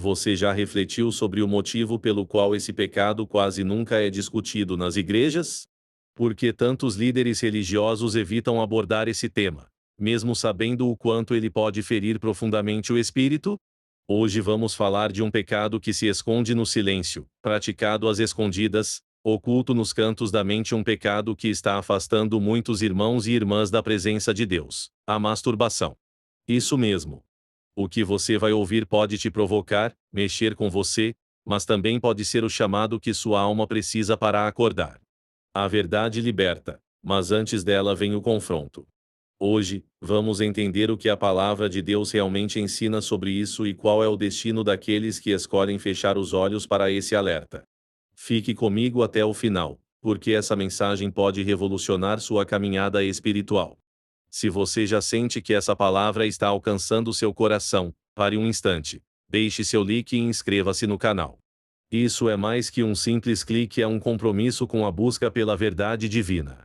Você já refletiu sobre o motivo pelo qual esse pecado quase nunca é discutido nas igrejas? Por que tantos líderes religiosos evitam abordar esse tema, mesmo sabendo o quanto ele pode ferir profundamente o espírito? Hoje vamos falar de um pecado que se esconde no silêncio, praticado às escondidas, oculto nos cantos da mente, um pecado que está afastando muitos irmãos e irmãs da presença de Deus: a masturbação. Isso mesmo. O que você vai ouvir pode te provocar, mexer com você, mas também pode ser o chamado que sua alma precisa para acordar. A verdade liberta, mas antes dela vem o confronto. Hoje, vamos entender o que a palavra de Deus realmente ensina sobre isso e qual é o destino daqueles que escolhem fechar os olhos para esse alerta. Fique comigo até o final, porque essa mensagem pode revolucionar sua caminhada espiritual. Se você já sente que essa palavra está alcançando seu coração, pare um instante, deixe seu like e inscreva-se no canal. Isso é mais que um simples clique, é um compromisso com a busca pela verdade divina.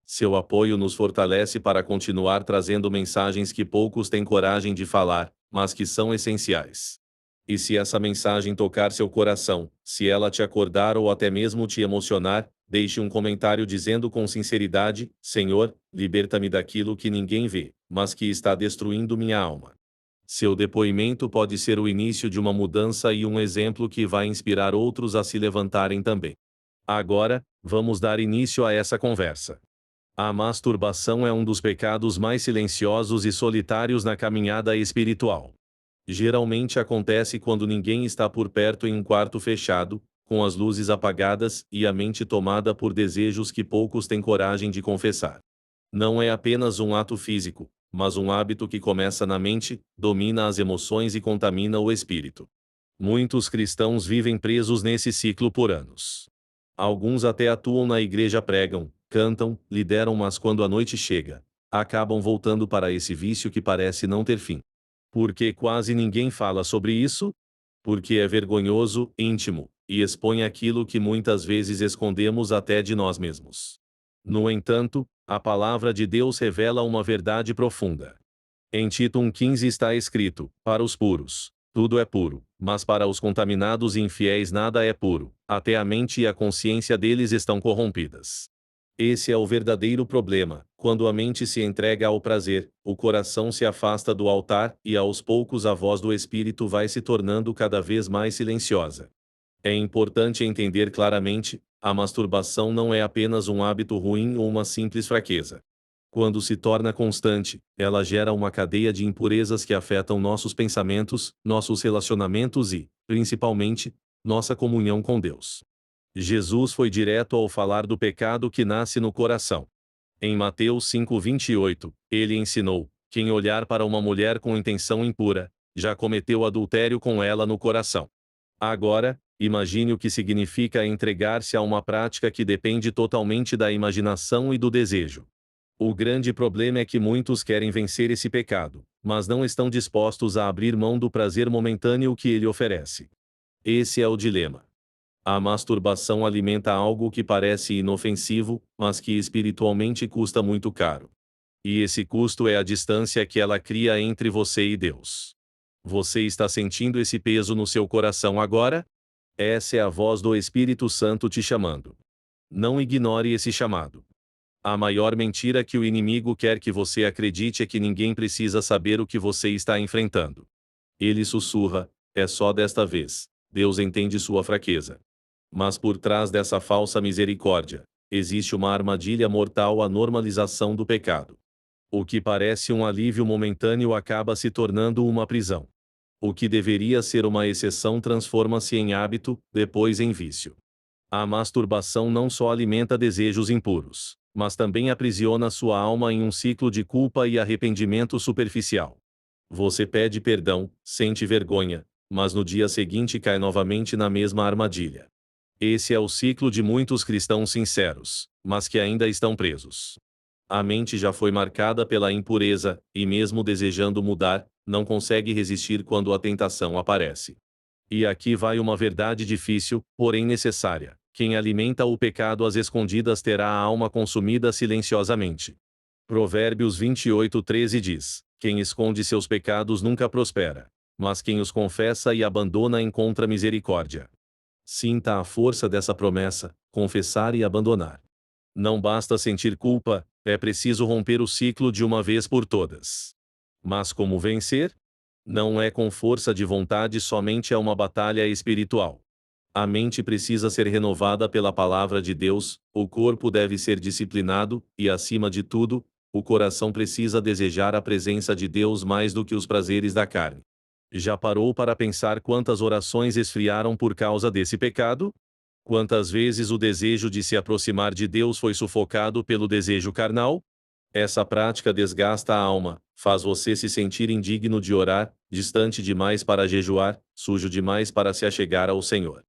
Seu apoio nos fortalece para continuar trazendo mensagens que poucos têm coragem de falar, mas que são essenciais. E se essa mensagem tocar seu coração, se ela te acordar ou até mesmo te emocionar, deixe um comentário dizendo com sinceridade: Senhor, liberta-me daquilo que ninguém vê, mas que está destruindo minha alma. Seu depoimento pode ser o início de uma mudança e um exemplo que vai inspirar outros a se levantarem também. Agora, vamos dar início a essa conversa. A masturbação é um dos pecados mais silenciosos e solitários na caminhada espiritual. Geralmente acontece quando ninguém está por perto, em um quarto fechado, com as luzes apagadas e a mente tomada por desejos que poucos têm coragem de confessar. Não é apenas um ato físico, mas um hábito que começa na mente, domina as emoções e contamina o espírito. Muitos cristãos vivem presos nesse ciclo por anos. Alguns até atuam na igreja, pregam, cantam, lideram, mas quando a noite chega, acabam voltando para esse vício que parece não ter fim. Por que quase ninguém fala sobre isso? Porque é vergonhoso, íntimo, e expõe aquilo que muitas vezes escondemos até de nós mesmos. No entanto, a palavra de Deus revela uma verdade profunda. Em Tito 1,15 está escrito: para os puros, tudo é puro, mas para os contaminados e infiéis nada é puro, até a mente e a consciência deles estão corrompidas. Esse é o verdadeiro problema: quando a mente se entrega ao prazer, o coração se afasta do altar e aos poucos a voz do Espírito vai se tornando cada vez mais silenciosa. É importante entender claramente: a masturbação não é apenas um hábito ruim ou uma simples fraqueza. Quando se torna constante, ela gera uma cadeia de impurezas que afetam nossos pensamentos, nossos relacionamentos e, principalmente, nossa comunhão com Deus. Jesus foi direto ao falar do pecado que nasce no coração. Em Mateus 5,28, ele ensinou: quem olhar para uma mulher com intenção impura, já cometeu adultério com ela no coração. Agora, imagine o que significa entregar-se a uma prática que depende totalmente da imaginação e do desejo. O grande problema é que muitos querem vencer esse pecado, mas não estão dispostos a abrir mão do prazer momentâneo que ele oferece. Esse é o dilema. A masturbação alimenta algo que parece inofensivo, mas que espiritualmente custa muito caro. E esse custo é a distância que ela cria entre você e Deus. Você está sentindo esse peso no seu coração agora? Essa é a voz do Espírito Santo te chamando. Não ignore esse chamado. A maior mentira que o inimigo quer que você acredite é que ninguém precisa saber o que você está enfrentando. Ele sussurra: é só desta vez, Deus entende sua fraqueza. Mas por trás dessa falsa misericórdia, existe uma armadilha mortal: a normalização do pecado. O que parece um alívio momentâneo acaba se tornando uma prisão. O que deveria ser uma exceção transforma-se em hábito, depois em vício. A masturbação não só alimenta desejos impuros, mas também aprisiona sua alma em um ciclo de culpa e arrependimento superficial. Você pede perdão, sente vergonha, mas no dia seguinte cai novamente na mesma armadilha. Esse é o ciclo de muitos cristãos sinceros, mas que ainda estão presos. A mente já foi marcada pela impureza, e mesmo desejando mudar, não consegue resistir quando a tentação aparece. E aqui vai uma verdade difícil, porém necessária: quem alimenta o pecado às escondidas terá a alma consumida silenciosamente. Provérbios 28:13 diz: quem esconde seus pecados nunca prospera, mas quem os confessa e abandona encontra misericórdia. Sinta a força dessa promessa: confessar e abandonar. Não basta sentir culpa, é preciso romper o ciclo de uma vez por todas. Mas como vencer? Não é com força de vontade somente, é uma batalha espiritual. A mente precisa ser renovada pela palavra de Deus, o corpo deve ser disciplinado, e acima de tudo, o coração precisa desejar a presença de Deus mais do que os prazeres da carne. Já parou para pensar quantas orações esfriaram por causa desse pecado? Quantas vezes o desejo de se aproximar de Deus foi sufocado pelo desejo carnal? Essa prática desgasta a alma, faz você se sentir indigno de orar, distante demais para jejuar, sujo demais para se achegar ao Senhor.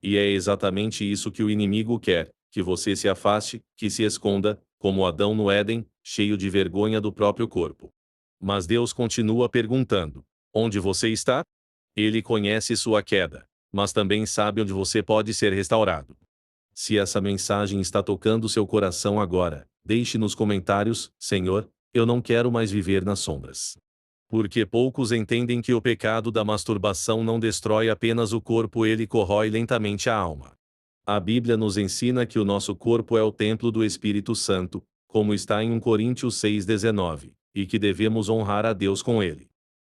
E é exatamente isso que o inimigo quer: que você se afaste, que se esconda, como Adão no Éden, cheio de vergonha do próprio corpo. Mas Deus continua perguntando: onde você está? Ele conhece sua queda, mas também sabe onde você pode ser restaurado. Se essa mensagem está tocando seu coração agora, deixe nos comentários: Senhor, eu não quero mais viver nas sombras. Porque poucos entendem que o pecado da masturbação não destrói apenas o corpo, ele corrói lentamente a alma. A Bíblia nos ensina que o nosso corpo é o templo do Espírito Santo, como está em 1 Coríntios 6,19, e que devemos honrar a Deus com ele.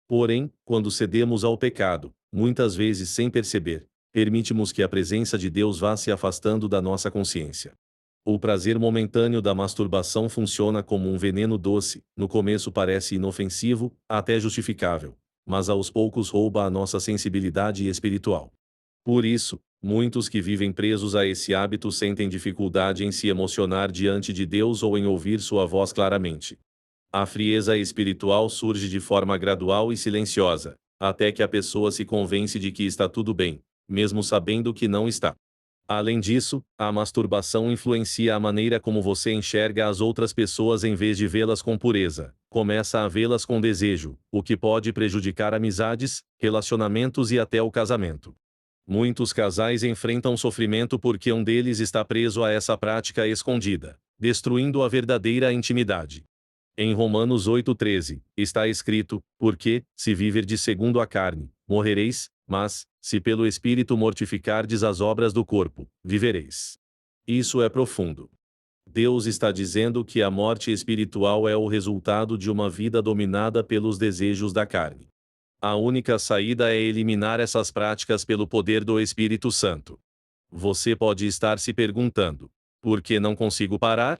Porém, quando cedemos ao pecado, muitas vezes sem perceber, permitimos que a presença de Deus vá se afastando da nossa consciência. O prazer momentâneo da masturbação funciona como um veneno doce: no começo parece inofensivo, até justificável, mas aos poucos rouba a nossa sensibilidade espiritual. Por isso, muitos que vivem presos a esse hábito sentem dificuldade em se emocionar diante de Deus ou em ouvir sua voz claramente. A frieza espiritual surge de forma gradual e silenciosa, até que a pessoa se convence de que está tudo bem, mesmo sabendo que não está. Além disso, a masturbação influencia a maneira como você enxerga as outras pessoas. Em vez de vê-las com pureza, começa a vê-las com desejo, o que pode prejudicar amizades, relacionamentos e até o casamento. Muitos casais enfrentam sofrimento porque um deles está preso a essa prática escondida, destruindo a verdadeira intimidade. Em Romanos 8,13, está escrito: porque, se viverdes segundo a carne, morrereis, mas, se pelo Espírito mortificardes as obras do corpo, vivereis. Isso é profundo. Deus está dizendo que a morte espiritual é o resultado de uma vida dominada pelos desejos da carne. A única saída é eliminar essas práticas pelo poder do Espírito Santo. Você pode estar se perguntando: por que não consigo parar?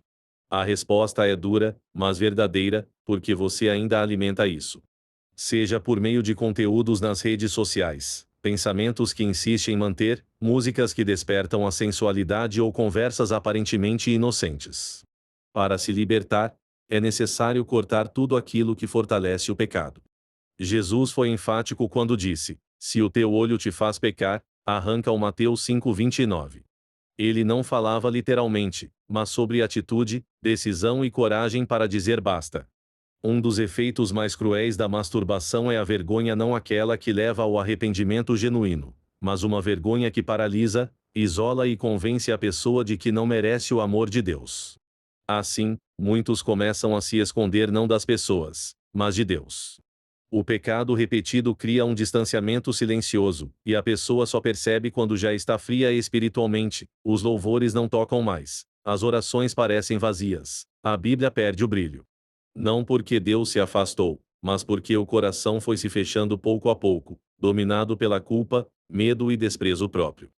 A resposta é dura, mas verdadeira: porque você ainda alimenta isso. Seja por meio de conteúdos nas redes sociais, pensamentos que insistem em manter, músicas que despertam a sensualidade ou conversas aparentemente inocentes. Para se libertar, é necessário cortar tudo aquilo que fortalece o pecado. Jesus foi enfático quando disse: se o teu olho te faz pecar, arranca-o. Mateus 5,29. Ele não falava literalmente, mas sobre atitude, decisão e coragem para dizer basta. Um dos efeitos mais cruéis da masturbação é a vergonha, não aquela que leva ao arrependimento genuíno, mas uma vergonha que paralisa, isola e convence a pessoa de que não merece o amor de Deus. Assim, muitos começam a se esconder não das pessoas, mas de Deus. O pecado repetido cria um distanciamento silencioso, e a pessoa só percebe quando já está fria espiritualmente. Os louvores não tocam mais, as orações parecem vazias, a Bíblia perde o brilho. Não porque Deus se afastou, mas porque o coração foi se fechando pouco a pouco, dominado pela culpa, medo e desprezo próprio.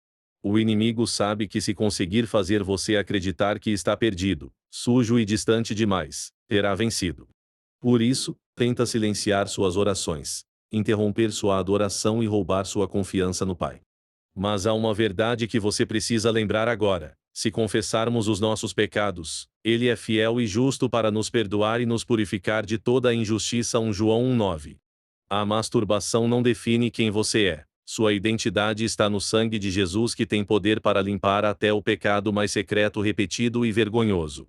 O inimigo sabe que se conseguir fazer você acreditar que está perdido, sujo e distante demais, terá vencido. Por isso, tenta silenciar suas orações, interromper sua adoração e roubar sua confiança no Pai. Mas há uma verdade que você precisa lembrar agora: se confessarmos os nossos pecados, Ele é fiel e justo para nos perdoar e nos purificar de toda a injustiça. 1 João 1,9. A masturbação não define quem você é. Sua identidade está no sangue de Jesus, que tem poder para limpar até o pecado mais secreto, repetido e vergonhoso.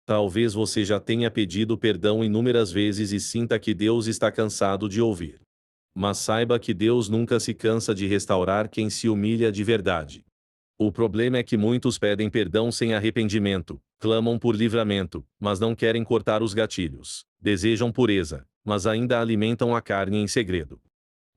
Talvez você já tenha pedido perdão inúmeras vezes e sinta que Deus está cansado de ouvir. Mas saiba que Deus nunca se cansa de restaurar quem se humilha de verdade. O problema é que muitos pedem perdão sem arrependimento, clamam por livramento, mas não querem cortar os gatilhos, desejam pureza, mas ainda alimentam a carne em segredo.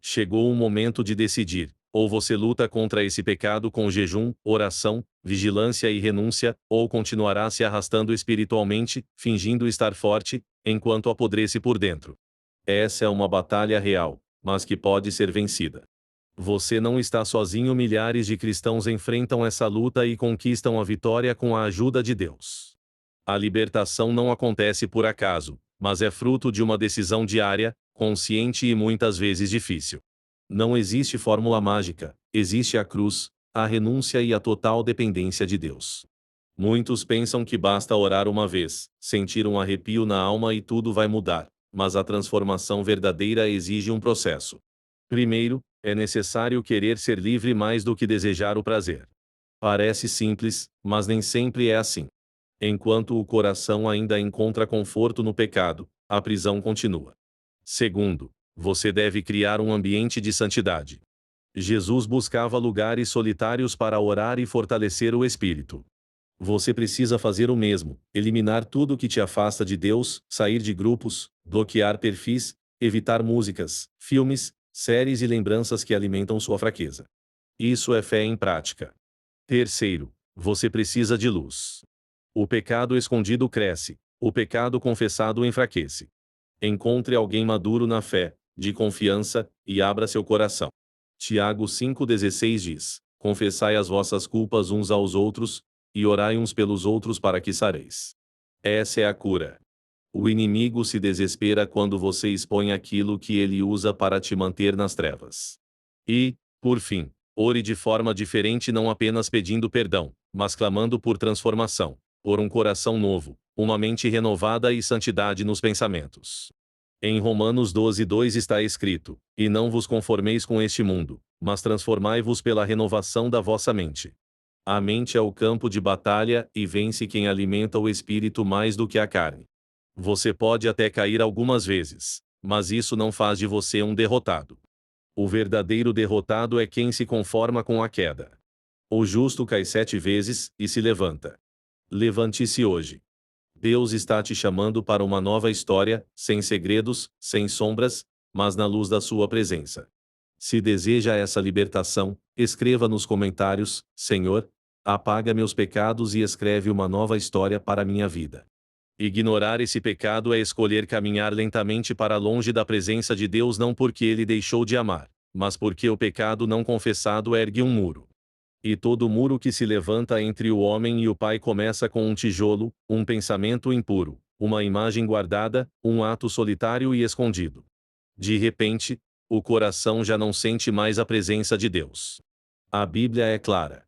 Chegou o momento de decidir: ou você luta contra esse pecado com jejum, oração, vigilância e renúncia, ou continuará se arrastando espiritualmente, fingindo estar forte, enquanto apodrece por dentro. Essa é uma batalha real, mas que pode ser vencida. Você não está sozinho, milhares de cristãos enfrentam essa luta e conquistam a vitória com a ajuda de Deus. A libertação não acontece por acaso, mas é fruto de uma decisão diária, consciente e muitas vezes difícil. Não existe fórmula mágica, existe a cruz, a renúncia e a total dependência de Deus. Muitos pensam que basta orar uma vez, sentir um arrepio na alma e tudo vai mudar, mas a transformação verdadeira exige um processo. Primeiro, é necessário querer ser livre mais do que desejar o prazer. Parece simples, mas nem sempre é assim. Enquanto o coração ainda encontra conforto no pecado, a prisão continua. Segundo, você deve criar um ambiente de santidade. Jesus buscava lugares solitários para orar e fortalecer o espírito. Você precisa fazer o mesmo: eliminar tudo que te afasta de Deus, sair de grupos, bloquear perfis, evitar músicas, filmes, séries e lembranças que alimentam sua fraqueza. Isso é fé em prática. Terceiro, você precisa de luz. O pecado escondido cresce, o pecado confessado enfraquece. Encontre alguém maduro na fé, de confiança, e abra seu coração. Tiago 5,16 diz: Confessai as vossas culpas uns aos outros, e orai uns pelos outros para que sareis. Essa é a cura. O inimigo se desespera quando você expõe aquilo que ele usa para te manter nas trevas. E, por fim, ore de forma diferente, não apenas pedindo perdão, mas clamando por transformação, por um coração novo, uma mente renovada e santidade nos pensamentos. Em Romanos 12:2 está escrito: E não vos conformeis com este mundo, mas transformai-vos pela renovação da vossa mente. A mente é o campo de batalha e vence quem alimenta o espírito mais do que a carne. Você pode até cair algumas vezes, mas isso não faz de você um derrotado. O verdadeiro derrotado é quem se conforma com a queda. O justo cai 7 vezes e se levanta. Levante-se hoje. Deus está te chamando para uma nova história, sem segredos, sem sombras, mas na luz da sua presença. Se deseja essa libertação, escreva nos comentários: Senhor, apaga meus pecados e escreve uma nova história para minha vida. Ignorar esse pecado é escolher caminhar lentamente para longe da presença de Deus, não porque ele deixou de amar, mas porque o pecado não confessado ergue um muro. E todo muro que se levanta entre o homem e o Pai começa com um tijolo, um pensamento impuro, uma imagem guardada, um ato solitário e escondido. De repente, o coração já não sente mais a presença de Deus. A Bíblia é clara.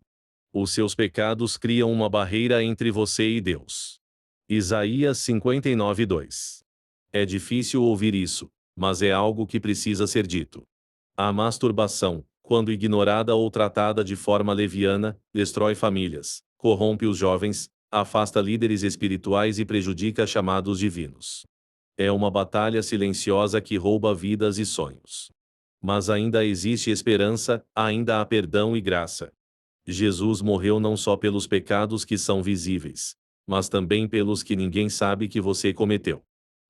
Os seus pecados criam uma barreira entre você e Deus. Isaías 59:2. É difícil ouvir isso, mas é algo que precisa ser dito. A masturbação, quando ignorada ou tratada de forma leviana, destrói famílias, corrompe os jovens, afasta líderes espirituais e prejudica chamados divinos. É uma batalha silenciosa que rouba vidas e sonhos. Mas ainda existe esperança, ainda há perdão e graça. Jesus morreu não só pelos pecados que são visíveis, mas também pelos que ninguém sabe que você cometeu.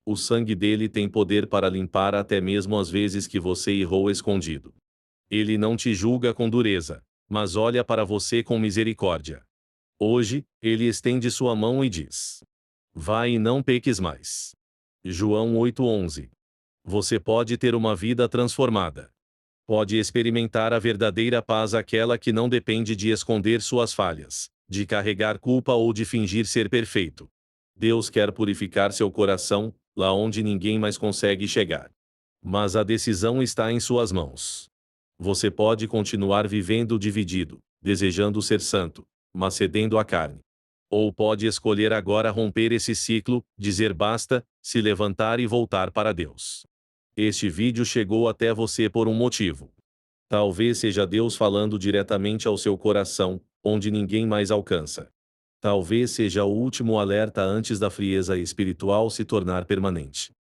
O sangue dele tem poder para limpar até mesmo as vezes que você errou escondido. Ele não te julga com dureza, mas olha para você com misericórdia. Hoje, ele estende sua mão e diz: Vai e não peques mais. João 8:11. Você pode ter uma vida transformada. Pode experimentar a verdadeira paz, aquela que não depende de esconder suas falhas, de carregar culpa ou de fingir ser perfeito. Deus quer purificar seu coração, lá onde ninguém mais consegue chegar. Mas a decisão está em suas mãos. Você pode continuar vivendo dividido, desejando ser santo, mas cedendo à carne. Ou pode escolher agora romper esse ciclo, dizer basta, se levantar e voltar para Deus. Este vídeo chegou até você por um motivo. Talvez seja Deus falando diretamente ao seu coração, onde ninguém mais alcança. Talvez seja o último alerta antes da frieza espiritual se tornar permanente.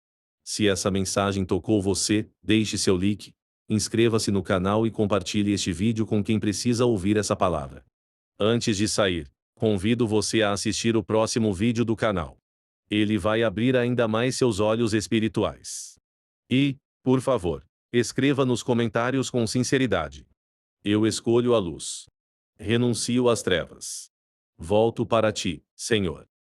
Se essa mensagem tocou você, deixe seu like, inscreva-se no canal e compartilhe este vídeo com quem precisa ouvir essa palavra. Antes de sair, convido você a assistir o próximo vídeo do canal. Ele vai abrir ainda mais seus olhos espirituais. E, por favor, Escreva nos comentários com sinceridade. Eu escolho a luz. Renuncio às trevas. Volto para ti, Senhor.